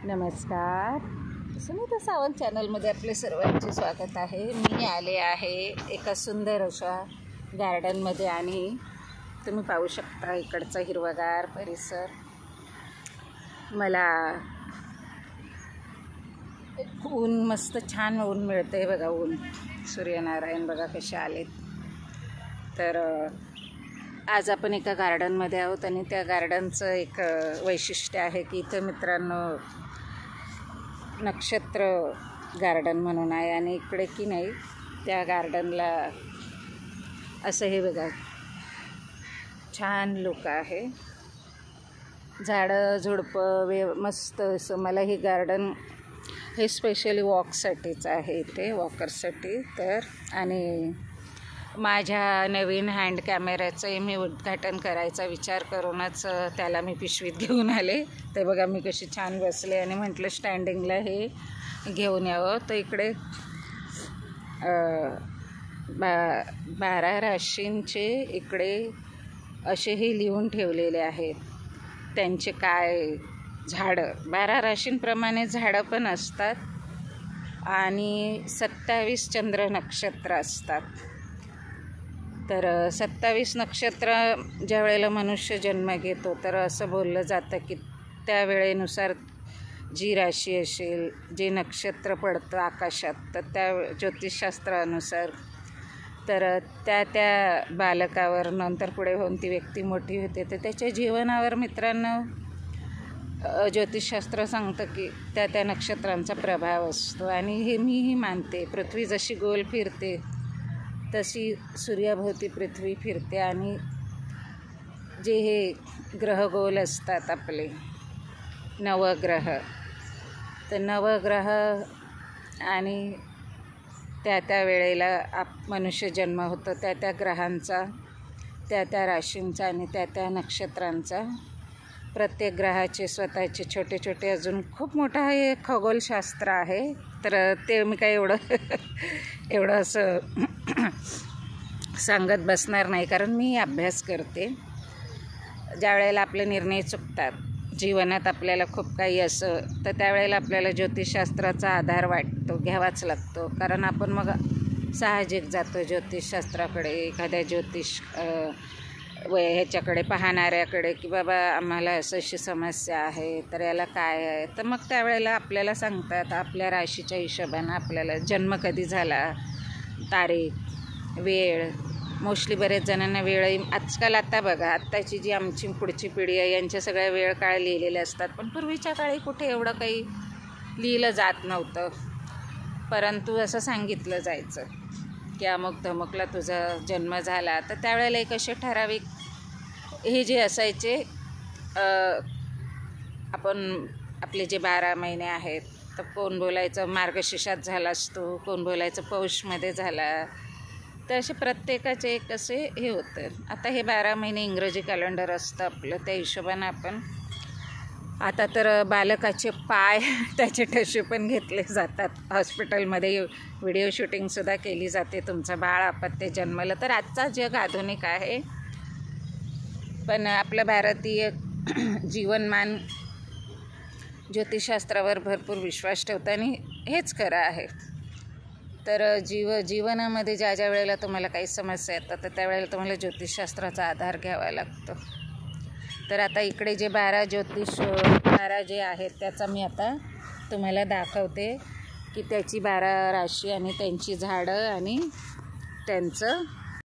नमस्कार, सुनीता सावंत चॅनलमध्ये आपले सर्वांचे स्वागत आहे. मी आले आहे एका सुंदर अशा गार्डनमध्ये आणि तुम्ही पाहू शकता इकडचा हिरवागार परिसर. मला ऊन मस्त छान ऊन मिळते बघा. ऊन सूर्यनारायण बघा कसे आलेत. तर आज आपण एका गार्डनमध्ये आहोत आणि त्या गार्डनचं एक वैशिष्ट्य आहे की इथं मित्रांनो नक्षत्र गार्डन म्हणून आहे आणि इकडे की नाही त्या गार्डनला असं हे बघा छान लुक आहे. झाडं झुडपं मस्त असं. मला हे गार्डन हे स्पेशली वॉकसाठीच आहे, इथे वॉकरसाठी. तर आणि माझ्या नवीन हँड कॅमेऱ्याचंही मी उद्घाटन करायचा विचार करूनच त्याला मी पिशवीत घेऊन आले. ते बघा मी कशी छान बसले आणि म्हटलं स्टँडिंगला हे घेऊन यावं. तर इकडे 12 राशींचे इकडे असेही लिहून ठेवलेले आहेत. त्यांचे काय झाडं 12 राशींप्रमाणे झाडं पण असतात आणि 27 चंद्र नक्षत्र असतात. तर 27 नक्षत्र ज्या वेळेला मनुष्य जन्म घेतो तर असं बोललं जातं की त्या वेळेनुसार जी राशी असेल, जे नक्षत्र पडतं आकाशात, तर त्या ज्योतिषशास्त्रानुसार तर त्या बालकावर नंतर पुढे होऊन ती व्यक्ती मोठी होते. तर त्याच्या जीवनावर मित्रांनो ज्योतिषशास्त्र सांगतं की त्या नक्षत्रांचा प्रभाव असतो. आणि हे मीही मानते. पृथ्वी जशी गोल फिरते तशी सूर्याभोवती पृथ्वी फिरते आणि जे हे ग्रह गोल असतात आपले नवग्रह, तर नवग्रह आणि त्या वेळेला मनुष्य जन्म होतो त्या ग्रहांचा, त्या राशींचा आणि त्या नक्षत्रांचा. प्रत्येक ग्रहाचे स्वतःचे छोटे छोटे अजून खूप मोठा हे खगोलशास्त्र आहे. तर ते मी काय एवढं असं सांगत बसणार नाही, कारण मी अभ्यास करते. ज्या वेळेला आपले निर्णय चुकतात जीवनात, आपल्याला खूप काही असं, तर त्यावेळेला आपल्याला ज्योतिषशास्त्राचा आधार वाटतो, घ्यावाच लागतो. कारण आपण मग साहजिक जातो ज्योतिषशास्त्राकडे, एखाद्या ह्याच्याकडे पाहणाऱ्याकडे की बाबा आम्हाला अशी समस्या आहे, तर याला काय आहे. तर मग त्यावेळेला आपल्याला सांगतात आपल्या राशीच्या हिशोबानं आपल्याला जन्म कधी झाला, तारीख, वेळ. मोस्टली बरेच जणांना वेळही आजकाल आता बघा आत्ताची जी आमची पुढची पिढी आहे यांच्या सगळ्या वेळ काळ लिहिलेले असतात. पण पूर्वीच्या काळी कुठे एवढं काही लिहिलं जात नव्हतं, परंतु असं सांगितलं जायचं की अमुक धमुकला तुझा जन्म झाला. तर त्यावेळेला एक असे ठराविक हे जे असायचे, आपण आपले जे 12 महिने आहेत, तर कोण बोलायचं मार्गशीर्षात झाला असतो, कोण बोलायचं पौषमध्ये झाला. तर असे प्रत्येकाचे एक असे हे होतं. आता हे 12 महिने इंग्रजी कॅलेंडर असतं आपलं, त्या हिशोबानं आपण आता तर बालकाचे पाय त्याचे ठसे पण घेतले जातात. हॉस्पिटलमध्ये व्हिडिओ शूटिंगसुद्धा केली जाते. तुमचं बाळ अपत्य जन्मलं तर. आजचा जग आधुनिक आहे, पण आपलं भारतीय जीवनमान ज्योतिषशास्त्रावर भरपूर विश्वास ठेवतं आणि हेच खरं आहे. तर जीवनामध्ये ज्या वेळेला तुम्हाला काही समस्या येतात तर त्यावेळेला तुम्हाला ज्योतिषशास्त्राचा आधार घ्यावा लागतो. तर आता इकडे जे 12 जे आहेत त्याचा मी आता तुम्हाला दाखवते की त्याची 12 राशी आणि त्यांची झाडं आणि त्यांचं